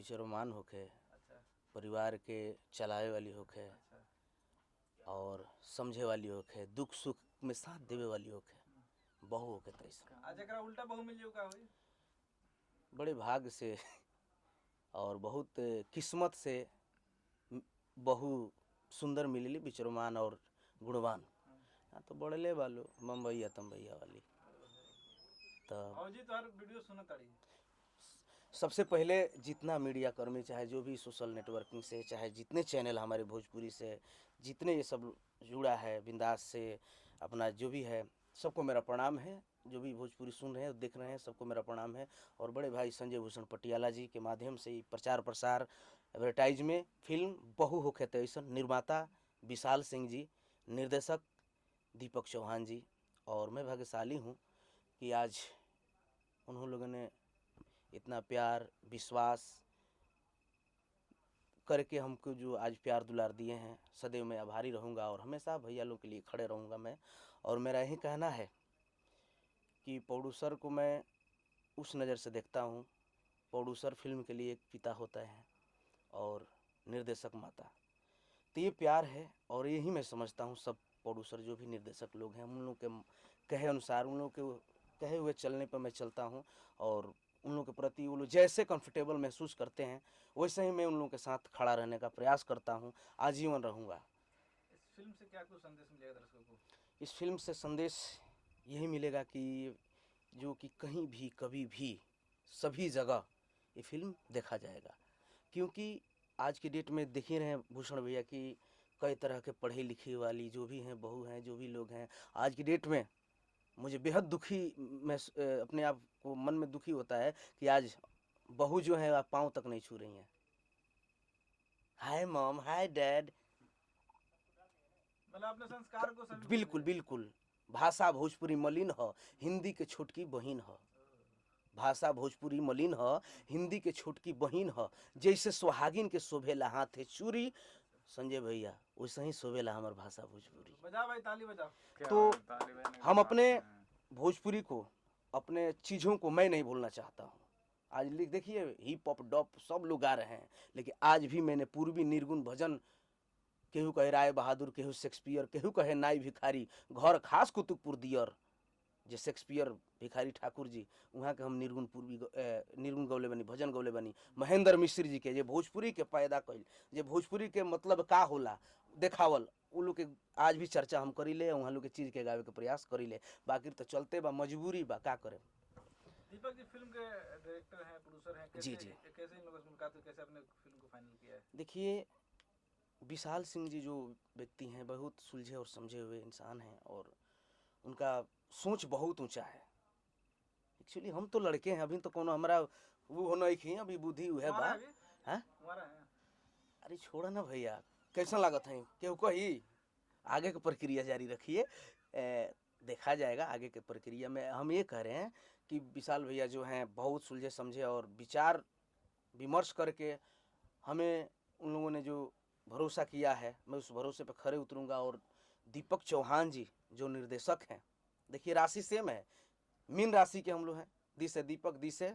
विचरमान होखे, अच्छा परिवार के चलावे वाली होखे अच्छा। और समझे वाली होखे, दुख सुख में साथ देवे वाली होखे, बहू होखे तैसा आज एकरा उल्टा बहु मिल का हुई। बड़े भाग से और बहुत किस्मत से बहू सुंदर मिलली, विचरमान और गुणवान। हाँ तो बड़े वालो बम्बैया तम्बैया वाली। तो जी तो हर वीडियो सुना ताड़ी। सबसे पहले जितना मीडिया कर्मी, चाहे जो भी सोशल नेटवर्किंग से, चाहे जितने चैनल हमारे भोजपुरी से, जितने ये सब जुड़ा है, बिंदास से अपना जो भी है, सबको मेरा प्रणाम है। जो भी भोजपुरी सुन रहे हैं, देख रहे हैं, सबको मेरा प्रणाम है। और बड़े भाई संजय भूषण पटियाला जी के माध्यम से प्रचार प्रसार, एडवर्टाइज में फिल्म बहू होखे तैसन, निर्माता विशाल सिंह जी, निर्देशक दीपक चौहान जी। और मैं भाग्यशाली हूँ कि आज उन्होंने लोगों ने इतना प्यार विश्वास करके हमको जो आज प्यार दुलार दिए हैं, सदैव मैं आभारी रहूँगा और हमेशा भैया लोग के लिए खड़े रहूँगा मैं। और मेरा यही कहना है कि प्रोड्यूसर को मैं उस नज़र से देखता हूँ, प्रोड्यूसर फिल्म के लिए एक पिता होता है और निर्देशक माता। तो ये प्यार है और यही मैं समझता हूँ सब प्रोड्यूसर जो भी निर्देशक लोग हैं, उन लोग के कहे अनुसार, उन लोग के कहे हुए चलने पर मैं चलता हूँ। और उन लोगों के प्रति वो लोग जैसे कंफर्टेबल महसूस करते हैं, वैसे ही मैं उन लोगों के साथ खड़ा रहने का प्रयास करता हूँ, आजीवन रहूँगा। इस फिल्म से क्या कुछ संदेश मिलेगा दर्शकों को? इस फिल्म से संदेश यही मिलेगा कि जो कि कहीं भी कभी भी सभी जगह ये फिल्म देखा जाएगा। क्योंकि आज की डेट में देख ही रहे हैं भूषण भैया कि कई तरह के पढ़े लिखे वाली जो भी हैं, बहू हैं, जो भी लोग हैं, आज की डेट में मुझे बेहद दुखी, मैं अपने आप को मन में दुखी होता है कि आज बहू जो है आप पाँव तक नहीं छू रही हैं। Hi mom, hi dad. मतलब अपने संस्कार को सभी बिल्कुल बिल्कुल। भाषा भोजपुरी मलिन ह, हिंदी के छोटकी बहिन ह। भाषा भोजपुरी मलिन ह, हिंदी के छोटकी बहिन ह। जैसे सुहागिन के शोभेला हाथे चूड़ी, संजय भैया वैसे ही शोभेला हमार भाषा भोजपुरी। बजाओ भाई, ताली बजाओ। तो हम अपने भोजपुरी को, अपने चीज़ों को मैं नहीं भूलना चाहता हूँ। आज देखिए हिप हॉप डॉप सब लोग गा रहे हैं, लेकिन आज भी मैंने पूर्वी निर्गुण भजन, केहू कहे राय बहादुर, केहू शेक्सपियर, केहू कहे नाई भिखारी, घर खास कुतुबपुर दियर, जे शेक्सपियर भिखारी ठाकुर जी, वहाँ के हम निर्गुण पूर्वी निर्गुण गौले बनी, भजन गौले बनी। महेंद्र मिश्र जी के, जे भोजपुरी के पैदा कैल, जे भोजपुरी के मतलब का होला देखावल, उ लोग के आज भी चर्चा हम करी ले, वहाँ लोग के चीज़ के गावे के प्रयास करी ले। बाकी तो चलते बा, मजबूरी बा, का करे। दीपक जी फिल्म के डायरेक्टर हैं, प्रोड्यूसर हैं, कैसे जी कैसे इन लोगों से मुलाकात हुई, कैसे आपने फिल्म को फाइनल किया है? देखिए विशाल सिंह जी जो व्यक्ति हैं, बहुत सुलझे और समझे हुए इंसान हैं और उनका सोच बहुत ऊंचा है। एक्चुअली हम तो लड़के हैं, अभी तो कोनो हमारा वो हो नहीं कि अभी बुद्धि है बा। हैं? अरे छोड़ा ना भैया, कैसा लागत है केहू कही, आगे की प्रक्रिया जारी रखिए, देखा जाएगा आगे के प्रक्रिया में। हम ये कह रहे हैं कि विशाल भैया जो हैं बहुत सुलझे समझे और विचार विमर्श करके हमें उन लोगों ने जो भरोसा किया है, मैं उस भरोसे पर खरे उतरूंगा। और दीपक चौहान जी जो निर्देशक हैं, देखिए राशि सेम है, मीन राशि के हम लोग हैं, दी से दीपक, दी से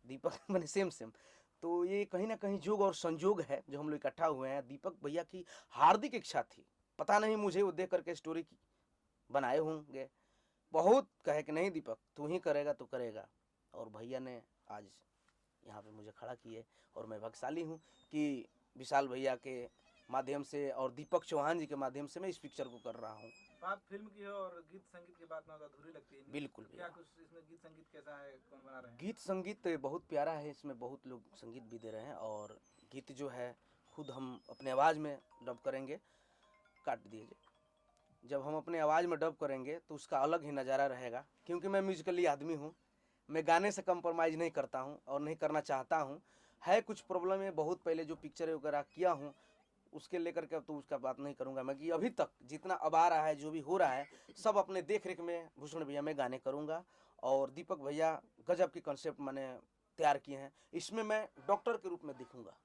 दीपक मैंने सेम सेम। तो ये कहीं ना कहीं जोग और संजोग है जो हम लोग इकट्ठा हुए हैं। दीपक भैया की हार्दिक इच्छा थी, पता नहीं मुझे वो देख करके स्टोरी की बनाए होंगे, बहुत कहे कि नहीं दीपक तू ही करेगा तो करेगा। और भैया ने आज यहाँ पे मुझे खड़ा किए और मैं भाग्यशाली हूँ कि विशाल भैया के माध्यम से और दीपक चौहान जी के माध्यम से मैं इस पिक्चर को कर रहा हूँ। बात फिल्म की है और गीत संगीत की बात में अधूरी लगती है। बिल्कुल तो क्या कुछ इसमें गीत संगीत कैसा है, कौन बना रहे हैं? गीत संगीत बहुत प्यारा है, इसमें बहुत लोग संगीत भी दे रहे हैं और गीत जो है खुद हम अपने आवाज़ में डब करेंगे। काट दीजिए, जब हम अपने आवाज़ में डब करेंगे तो उसका अलग ही नज़ारा रहेगा, क्योंकि मैं म्यूजिकली आदमी हूँ, मैं गाने से कंप्रोमाइज़ नहीं करता हूँ और नहीं करना चाहता हूँ। है कुछ प्रॉब्लम है, बहुत पहले जो पिक्चर वगैरह किया हूँ उसके लेकर के, अब तो उसका बात नहीं करूँगा मैं, कि अभी तक जितना अब आ रहा है, जो भी हो रहा है, सब अपने देख रेख में भूषण भैया में गाने करूँगा। और दीपक भैया गजब की कंसेप्ट मैंने तैयार किए हैं, इसमें मैं डॉक्टर के रूप में दिखूँगा।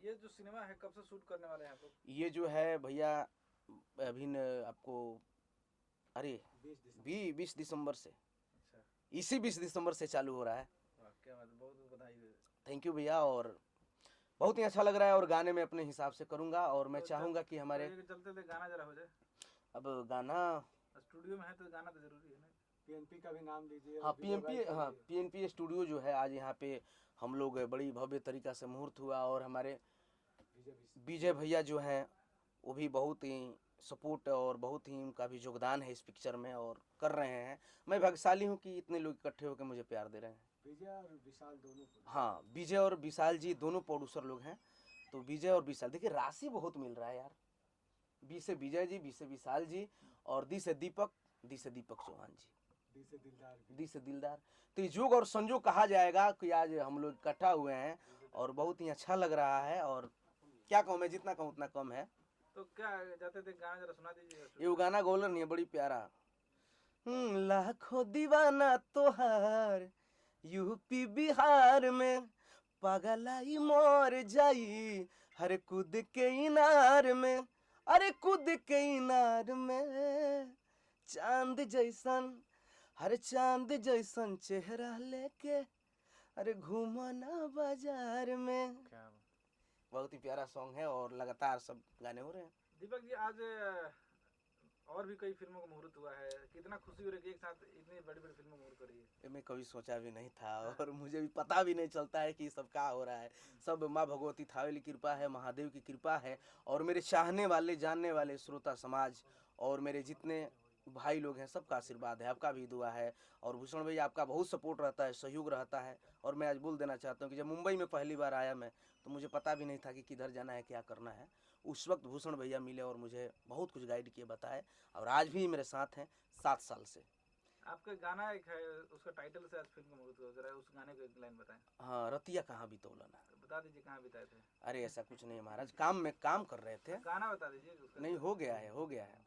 ये जो सिनेमा है कब से शूट करने वाले हैं आप लोग? ये जो है भैया अभी आपको, अरे 20 दिसंबर से, अच्छा, इसी 20 दिसंबर से चालू हो रहा है। क्या बात, बहुत बहुत बधाई। थैंक यू भैया। और बहुत ही अच्छा लग रहा है और गाने में अपने हिसाब से करूँगा और मैं चाहूँगा कि हमारे तो ये चलते थे गाना जरा हो जाए, अब गाना स्टूडियो में है तो गाना तो जरूरी है ना। पीएनपी का भी नाम लीजिए। हाँ पीएनपी स्टूडियो जो है आज यहाँ पे हम लोग बड़ी भव्य तरीका से मुहूर्त हुआ और हमारे विजय भैया जो हैं वो भी बहुत ही सपोर्ट और बहुत ही उनका भी योगदान है इस पिक्चर में और कर रहे हैं। मैं भाग्यशाली हूँ कि इतने लोग इकट्ठे होकर मुझे प्यार दे रहे हैं। विजय और विशाल दोनों को। हाँ विजय और विशाल जी दोनों प्रोड्यूसर लोग हैं। तो विजय और विशाल देखिए राशि बहुत मिल रहा है यार। बी से विजय जी, बी से विशाल जी और डी से दीपक चौहान जी, डी से दिलदार। तो ये योग और संजोग कहा जाएगा कि आज हम लोग इकट्ठा हुए हैं और बहुत ही अच्छा लग रहा है। और क्या कहूँ मैं, जितना कहूँ उतना कम है। तो क्या जाते थे गाना जरा सुना दीजिए। ये गाना गोलर नहीं है, बड़ी प्यारा। लाखों दीवाना तोहार यूपी बिहार में, पगलाई मोर जाई हर कूद के इनार में, अरे कूद के इनार में। चांद जैसन हर चांद जैसन चेहरा लेके अरे घूमना बाजार में। क्या बहुत ही प्यारा सॉन्ग है और लगातार सब गाने हो रहे हैं। दीपक जी आज और भी कई फिल्मों का मुहूर्त हुआ है, कितना खुशी हो रही है कि एक साथ इतनी बड़ी बड़ी फिल्मों का मुहूर्त हो रही है। ये मैं कभी सोचा भी नहीं था और मुझे भी पता भी नहीं चलता है कि ये सब क्या हो रहा है। सब माँ भगवती थावेली की कृपा है, महादेव की कृपा है और मेरे चाहने वाले जानने वाले श्रोता समाज और मेरे जितने भाई लोग हैं सबका आशीर्वाद है, आपका भी दुआ है। और भूषण भैया आपका बहुत सपोर्ट रहता है, सहयोग रहता है। और मैं आज बोल देना चाहता हूँ कि जब मुंबई में पहली बार आया मैं, तो मुझे पता भी नहीं था कि किधर जाना है, क्या करना है। उस वक्त भूषण भैया मिले और मुझे बहुत कुछ गाइड किए, बताए और आज भी मेरे साथ हैं 7 साल से। आपका गाना एक है, उसका टाइटल से आज फिल्म का मुहूर्त हुआ, जरा उस गाने को एक लाइन बताएं। हाँ, रतिया कहाँ बितौलना। तो बता दीजिए कहाँ बिताए थे। अरे ऐसा कुछ नहीं है महाराज, काम में काम कर रहे थे। गाना बता दीजिए उसका। नहीं, हो गया है, हो गया है,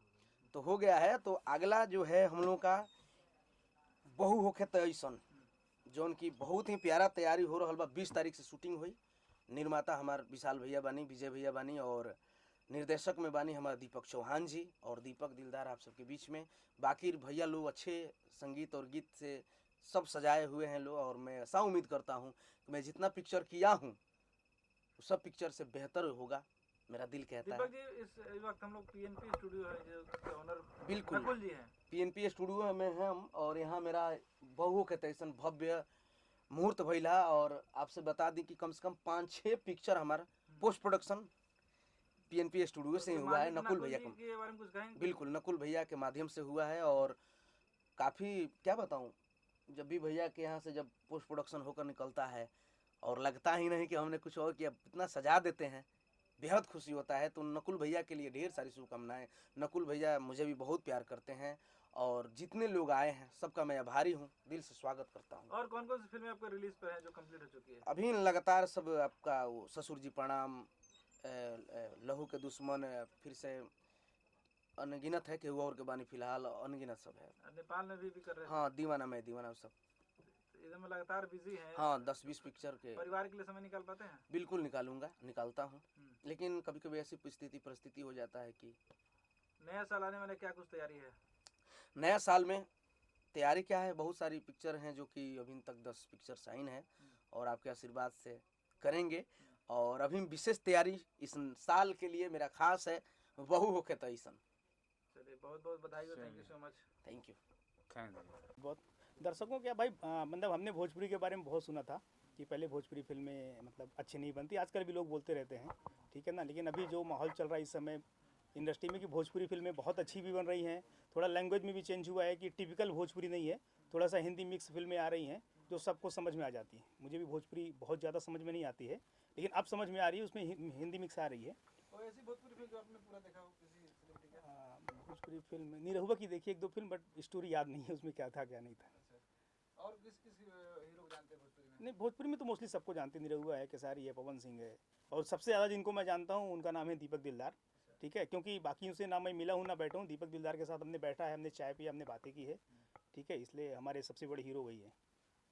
तो हो गया है। तो अगला जो है हम लोग का बहु होखे तैसन, जो उनकी बहुत ही प्यारा तैयारी हो रहा बा। 20 तारीख से शूटिंग हुई। निर्माता हमार विशाल भैया बानी, विजय भैया बानी और निर्देशक में बानी हमारा दीपक चौहान जी और दीपक दिलदार आप सबके बीच में। बाकी भैया लोग अच्छे संगीत और गीत से सब सजाए हुए हैं लोग। और मैं ऐसा उम्मीद करता हूँ कि मैं जितना पिक्चर किया हूँ सब पिक्चर से बेहतर होगा, मेरा दिल कहता है। दीपक जी इस वक्त हम लोग पीएनपी स्टूडियो है जो उसके ओनर बिल्कुल नकुल जी हैं। पीएनपी स्टूडियो में हैं हम और यहाँ मेरा बहु के तैसन भव्य मुहूर्त भइला। और आपसे बता दी कि कम से कम 5-6 पिक्चर हमारा पोस्ट प्रोडक्शन पीएनपी स्टूडियो से ही हुआ है। नकुल भैया के बारे में कुछ कहेंगे? बिल्कुल नकुल भैया के माध्यम से हुआ है। और काफ़ी क्या बताऊँ, जब भी भैया के यहाँ से जब पोस्ट प्रोडक्शन होकर निकलता है और लगता ही नहीं कि हमने कुछ और किया, इतना सजा देते हैं, बेहद खुशी होता है। तो नकुल भैया के लिए ढेर सारी शुभकामनाएं। नकुल भैया मुझे भी बहुत प्यार करते हैं और जितने लोग आए हैं सबका मैं आभारी हूँ, दिल से स्वागत करता हूँ। और कौन कौन सी फिल्में आपके रिलीज पर हैं जो कंप्लीट हो चुकी है? अभी लगातार सब आपका वो ससुर जी प्रणाम, लहू के दुश्मन, फिर से अनगिनत है, केहू और के बानी फिलहाल अनगिनत सब है। नेपाल में भी कर रहे हैं। हाँ, दीवाना मैं दीवाना सब। इधर में लगातार बिजी हैं। हाँ, 10-20 पिक्चर के। परिवार के लिए समय निकाल पाते हैं? बिल्कुल निकालता हूँ। लेकिन कभी कभी ऐसी परिस्थिति हो जाता है कि नया साल आने वाले, क्या कुछ तैयारी है? नया साल में तैयारी क्या है, बहुत सारी पिक्चर हैं जो कि अभी तक 10 पिक्चर साइन है और आपके आशीर्वाद से करेंगे। और अभी विशेष तैयारी इस साल के लिए मेरा खास है बहु होके तैसन। चलिए बहुत बहुत बधाई हो, thank you so much. Thank you. बहुत दर्शकों क्या भाई, मतलब हमने भोजपुरी के बारे में बहुत सुना था कि पहले भोजपुरी फिल्में मतलब अच्छी नहीं बनती, आजकल भी लोग बोलते रहते हैं, ठीक है ना। लेकिन अभी जो माहौल चल रहा है इस समय इंडस्ट्री में कि भोजपुरी फिल्में बहुत अच्छी भी बन रही हैं। थोड़ा लैंग्वेज में भी चेंज हुआ है कि टिपिकल भोजपुरी नहीं है, थोड़ा सा हिंदी मिक्स फिल्में आ रही हैं जो सबको समझ में आ जाती हैं। मुझे भी भोजपुरी बहुत ज़्यादा समझ में नहीं आती है, लेकिन अब समझ में आ रही है, उसमें हिंदी मिक्स आ रही है। और ऐसी भोजपुरी फिल्म जो आपने पूरा देखा हो किसी सेलिब्रिटी का? भोजपुरी फिल्म निरहुआ की देखी 1-2 फिल्म, बट स्टोरी याद नहीं है उसमें क्या था क्या नहीं था। और किस किस हीरो को जानते हैं भोजपुरी में? नहीं, भोजपुरी में तो मोस्टली सबको जानते हैं, निरहुआ है, केसारी है, पवन सिंह है, और सबसे ज़्यादा जिनको मैं जानता हूँ उनका नाम है दीपक दिलदार, ठीक है। क्योंकि बाकियों से ना मैं मिला हूँ ना बैठा हूँ, दीपक दिलदार के साथ हमने बैठा है, हमने चाय पिया, हमने बातें की है, ठीक है। इसलिए हमारे सबसे बड़े हीरो वही है।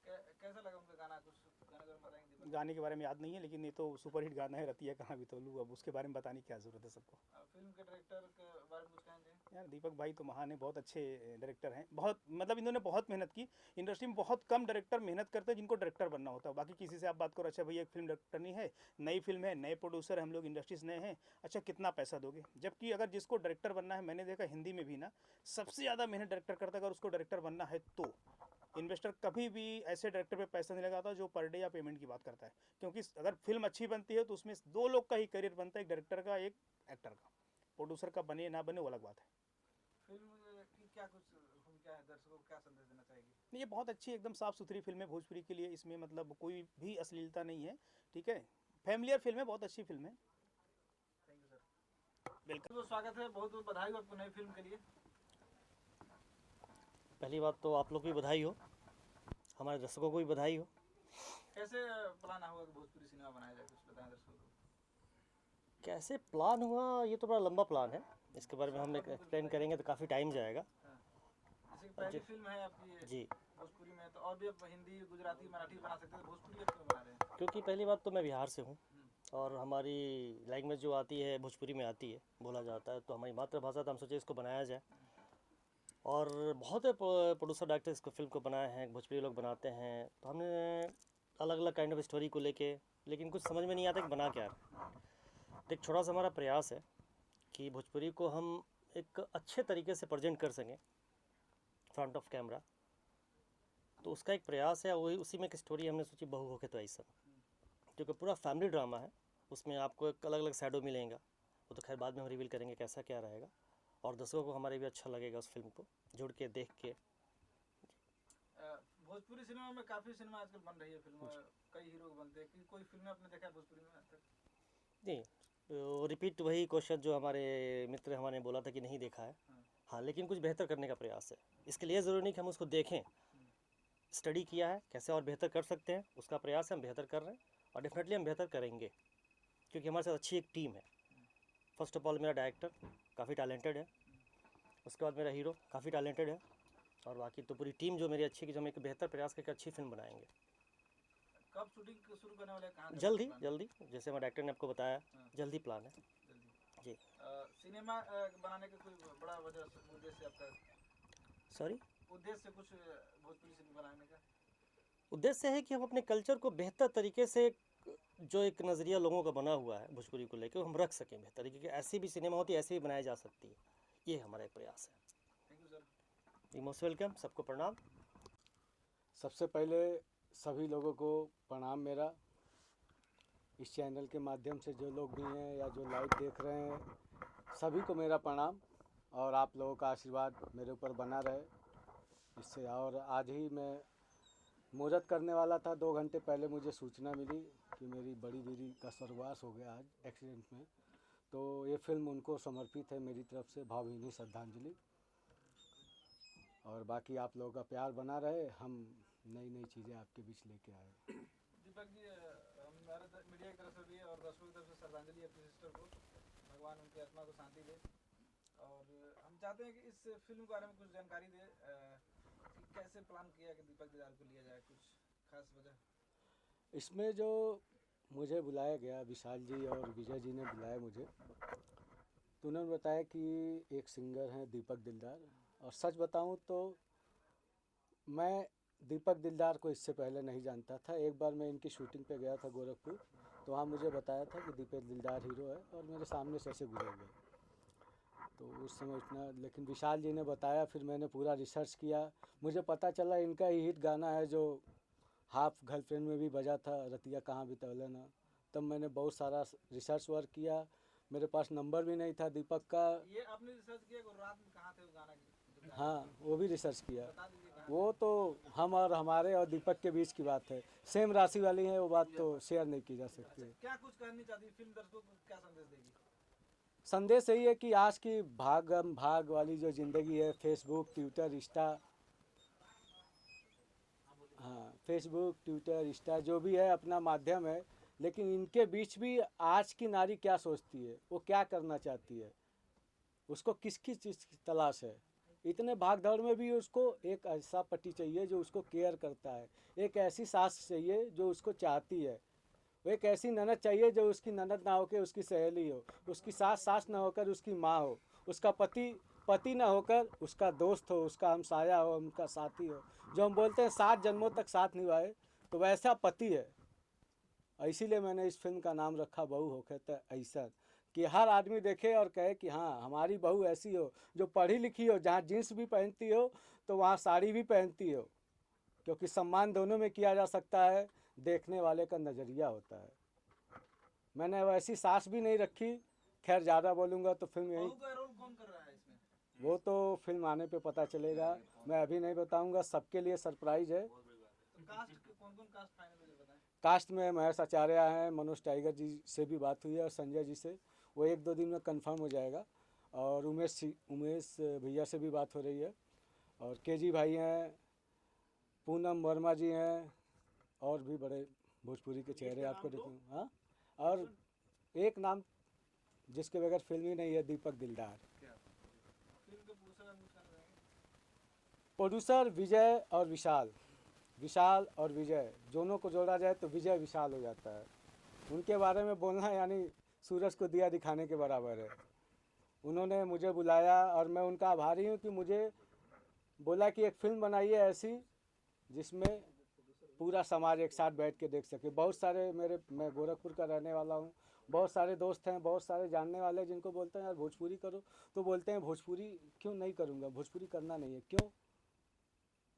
कैसा लगा उनका गाना? कुछ गाने के बारे में बताएंगे? गाने के बारे में याद नहीं है, लेकिन ये तो सुपरहिट गाना है रतिया कहाँ बितौलू। अब उसके बारे में बताने की क्या ज़रूरत है सबको। फिल्म के डायरेक्टर के बारे में कुछ कहेंगे? यार दीपक भाई तो महान है, बहुत अच्छे डायरेक्टर हैं। बहुत मतलब इन्होंने बहुत मेहनत की। इंडस्ट्री में बहुत कम डायरेक्टर मेहनत करते हैं जिनको डायरेक्टर बनना होता है। बाकी किसी से आप बात करो, अच्छा भैया एक फिल्म डायरेक्टर नहीं है, नई फिल्म है, नए प्रोड्यूसर हम लोग, इंडस्ट्री से नए हैं, अच्छा कितना पैसा दोगे। जबकि अगर जिसको डायरेक्टर बनना है, मैंने देखा हिंदी में भी ना सबसे ज़्यादा मेहनत डायरेक्टर करता है। अगर उसको डायरेक्टर बनना है तो इन्वेस्टर कभी भी ऐसे डायरेक्टर पे पैसा नहीं लगाता जो पर डे या पेमेंट की बात करता है। क्योंकि अगर फिल्म अच्छी बनती है तो उसमें 2 लोग का ही करियर बनता है, एक डायरेक्टर का, एक एक्टर का। प्रोड्यूसर का बने ना बने वो अलग बात है। फिल्म की क्या कुछ भूमिका है, दर्शकों को क्या संदेश देना चाहेगी? ये बहुत अच्छी एकदम साफ़ सुथरी फिल्म है भोजपुरी के लिए। इसमें मतलब कोई भी अश्लीलता नहीं है, ठीक है। फैमिलियर फिल्म है, बहुत अच्छी फिल्म है। Thank you sir. वेलकम। तो स्वागत है, बहुत बहुत बधाई हो आपको नई फिल्म के लिए। पहली बात तो आप लोग को भी बधाई हो, हमारे दर्शकों को भी बधाई हो। कैसे प्लान हुआ कि भोजपुरी सिनेमा बनाया जाए, कुछ बताएं दर्शकों को। कैसे प्लान हुआ, ये तो बड़ा लंबा प्लान है, इसके बारे में हम एक्सप्लेन करेंगे तो काफ़ी टाइम जाएगा। जैसे कि पहली फिल्म है आपकी ये जी, भोजपुरी में, तो और भी आप हिंदी, गुजराती, मराठी बना सकते हैं, भोजपुरी आप क्यों बना रहे हैं? क्योंकि पहली बात तो मैं बिहार से हूँ और हमारी लैंग्वेज जो आती है भोजपुरी में आती है, बोला जाता है, तो हमारी मातृभाषा, तो हम सोचे इसको बनाया जाए। और बहुत प्रोड्यूसर डायरेक्टर इसको फिल्म को बनाए हैं, भोजपुरी लोग बनाते हैं, तो हमने अलग अलग काइंड ऑफ स्टोरी को लेके, लेकिन कुछ समझ में नहीं आता कि बना क्या है। तो एक छोटा सा हमारा प्रयास है कि भोजपुरी को हम एक अच्छे तरीके से प्रेजेंट कर सकें फ्रंट ऑफ कैमरा। तो उसका एक प्रयास है, वही उसी में एक स्टोरी हमने सोची, बहू होके तो ऐसा, क्योंकि पूरा फैमिली ड्रामा है। उसमें आपको एक अलग अलग शैडो मिलेगा, वो तो खैर बाद में हम रिवील करेंगे कैसा क्या रहेगा, और दर्शकों को हमारे भी अच्छा लगेगा उस फिल्म को जुड़ के देख के। भोजपुरी सिनेमा में काफ़ी सिनेमा आजकल बन रही है, फिल्म कई हीरो बनते हैं, कि कोई फिल्म आपने देखा है भोजपुरी में आज तक? नहीं, रिपीट वही क्वेश्चन जो हमारे मित्र हमारे बोला था कि नहीं देखा है। हाँ, लेकिन कुछ बेहतर करने का प्रयास है। इसके लिए ज़रूरी नहीं कि हम उसको देखें, स्टडी किया है कैसे और बेहतर कर सकते हैं, उसका प्रयास है, हम बेहतर कर रहे हैं और डेफिनेटली हम बेहतर करेंगे, क्योंकि हमारे साथ अच्छी एक टीम है। फर्स्ट ऑफ ऑल मेरा डायरेक्टर काफ़ी टैलेंटेड है, उसके बाद मेरा हीरो काफ़ी टैलेंटेड है, और बाकी तो पूरी टीम जो मेरी अच्छी, कि जो हम एक बेहतर प्रयास करके अच्छी फिल्म बनाएंगे। कब शूटिंग शुरू करने वाले हैं, कहाँ का जल्दी प्लान? जल्दी, जैसे हमारे डायरेक्टर ने आपको बताया, जल्दी प्लान है। जल्दी। जी। सिनेमा बनाने का कोई बड़ा वजह उद्देश्य आपका, सॉरी, उद्देश्य कुछ भोजपुरी सिनेमा बनाने का? उद्देश्य है कि हम अपने कल्चर को बेहतर तरीके से, जो एक नज़रिया लोगों का बना हुआ है भोजपुरी को लेकर, हम रख सकें बेहतर तरीके की। ऐसी भी सिनेमा होती है, ऐसे भी बनाई जा सकती है, ये हमारा एक प्रयास है। Thank you sir. जी, मोस्ट वेलकम, सबको प्रणाम। सबसे पहले सभी लोगों को प्रणाम मेरा। इस चैनल के माध्यम से जो लोग भी हैं या जो लाइव देख रहे हैं, सभी को मेरा प्रणाम, और आप लोगों का आशीर्वाद मेरे ऊपर बना रहे इससे। और आज ही मैं मुहूर्त करने वाला था, 2 घंटे पहले मुझे सूचना मिली कि मेरी बड़ी दीदी का स्वर्गवास हो गया आज एक्सीडेंट में। तो ये फिल्म उनको समर्पित है मेरी तरफ से, भावभीनी श्रद्धांजलि। और बाकी आप लोगों का प्यार बना रहे, हम नई नई चीज़ें आपके बीच लेके आए। दीपक जी, हमारे मीडिया की तरफ से भी और दर्शकों की तरफ से श्रद्धांजलि अपनी सिस्टर को, भगवान उनकी आत्मा को शांति दे। और हम चाहते हैं कि इस फिल्म के बारे में कुछ जानकारी दे, कि कैसे प्लान किया कि दीपक दिदार को लिया जाए, कुछ खास वजह? इसमें जो मुझे बुलाया गया, विशाल जी और विजय जी ने बुलाया मुझे, तो उन्होंने बताया कि एक सिंगर हैं दीपक दिलदार। और सच बताऊं तो मैं दीपक दिलदार को इससे पहले नहीं जानता था। एक बार मैं इनकी शूटिंग पे गया था गोरखपुर, तो वहाँ मुझे बताया था कि दीपक दिलदार हीरो है, और मेरे सामने से ऐसे गुजर गए। तो उस समय इतना, लेकिन विशाल जी ने बताया, फिर मैंने पूरा रिसर्च किया, मुझे पता चला इनका ही हिट गाना है जो हाफ गर्लफ्रेंड में भी बजा था, रतिया कहाँ बितौले ना। तब मैंने बहुत सारा रिसर्च वर्क किया, मेरे पास नंबर भी नहीं था दीपक का। ये आपने रिसर्च किया कि रात में कहाँ थे उस गाना की? हाँ, वो भी रिसर्च किया। बता दीजिए कहाँ। वो तो हम और हमारे और दीपक के बीच की बात है, सेम राशि वाली है, वो बात तो शेयर नहीं की जा सकती है। क्या कुछ कहनी चाहती फिल्म, दर्शकों को क्या संदेश देगी? संदेश यही है कि आज की भागम भाग वाली जो ज़िंदगी है, फेसबुक, ट्विटर, इंस्टा, हाँ, फेसबुक, ट्विटर, इंस्टा जो भी है अपना माध्यम है, लेकिन इनके बीच भी आज की नारी क्या सोचती है, वो क्या करना चाहती है, उसको किसकी चीज़ की तलाश है। इतने भाग दौड़ में भी उसको एक ऐसा पति चाहिए जो उसको केयर करता है, एक ऐसी सास चाहिए जो उसको चाहती है, वो एक ऐसी ननद चाहिए जो उसकी ननद ना होकर उसकी सहेली हो, उसकी सास ना होकर उसकी माँ हो, उसका पति ना होकर उसका दोस्त हो, उसका हमसाया हो, उनका साथी हो। जो हम बोलते हैं 7 जन्मों तक साथ निभाए, तो वैसा पति है। इसीलिए मैंने इस फिल्म का नाम रखा बहू होके तो ऐसा, कि हर आदमी देखे और कहे कि हाँ हमारी बहू ऐसी हो, जो पढ़ी लिखी हो, जहाँ जीन्स भी पहनती हो तो वहाँ साड़ी भी पहनती हो, क्योंकि सम्मान दोनों में किया जा सकता है, देखने वाले का नज़रिया होता है। मैंने वैसी सास भी नहीं रखी। खैर ज़्यादा बोलूँगा तो फिल्म यही, बहू का रोल कौन कर रहा है इसमें? वो तो फिल्म आने पे पता चलेगा, मैं अभी नहीं बताऊँगा, सबके लिए सरप्राइज़ है। तो कास्ट कौन कौन कास्ट फाइनल है बताएं। कास्ट में महेश आचार्य हैं, मनोज टाइगर जी से भी बात हुई है और संजय जी से, वो 1-2 दिन में कंफर्म हो जाएगा। और उमेश भैया से भी बात हो रही है, और केजी भाई हैं, पूनम वर्मा जी हैं, और भी बड़े भोजपुरी के चेहरे आपको देखूँ। हाँ, और एक नाम जिसके बगैर फिल्म ही नहीं है, दीपक दिलदार। फिल्म के प्रोड्यूसर रहेंगे। प्रोड्यूसर विजय और विशाल, विशाल और विजय दोनों को जोड़ा जाए तो विजय विशाल हो जाता है। उनके बारे में बोलना यानी सूरज को दिया दिखाने के बराबर है। उन्होंने मुझे बुलाया और मैं उनका आभारी हूँ कि मुझे बोला कि एक फ़िल्म बनाइए ऐसी जिसमें पूरा समाज एक साथ बैठ के देख सके। बहुत सारे मैं गोरखपुर का रहने वाला हूँ, बहुत सारे दोस्त हैं, बहुत सारे जानने वाले हैं जिनको बोलते हैं यार भोजपुरी करो, तो बोलते हैं भोजपुरी क्यों नहीं करूँगा, भोजपुरी करना नहीं है। क्यों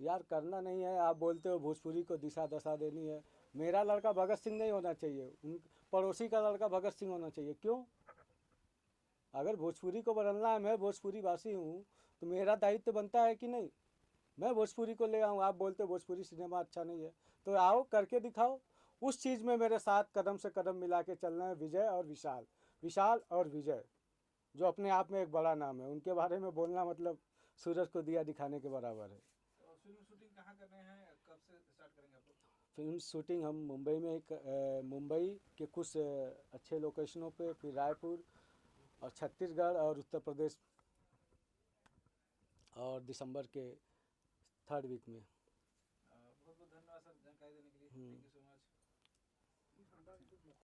यार करना नहीं है? आप बोलते हो भोजपुरी को दिशा दशा देनी है। मेरा लड़का भगत सिंह नहीं होना चाहिए, उन पड़ोसी का लड़का भगत सिंह होना चाहिए। क्यों? अगर भोजपुरी को बदलना है, मैं भोजपुरी भाषी हूँ, तो मेरा दायित्व बनता है कि नहीं, मैं भोजपुरी को ले आऊँ। आप बोलते हो भोजपुरी सिनेमा अच्छा नहीं है, तो आओ करके दिखाओ। उस चीज़ में मेरे साथ कदम से कदम मिला के चलना है विजय और विशाल, विशाल और विजय, जो अपने आप में एक बड़ा नाम है। उनके बारे में बोलना मतलब सूरज को दिया दिखाने के बराबर है। तो फिल्म शूटिंग कहाँ कर रहे हैं, कब से स्टार्ट करेंगे आप लोग? फिल्म शूटिंग हम मुंबई में मुंबई के कुछ अच्छे लोकेशनों पे, फिर रायपुर और छत्तीसगढ़ और उत्तर प्रदेश, और दिसंबर के 3rd वीक में। बहुत बहुत धन्यवाद सर जानकारी देने के लिए।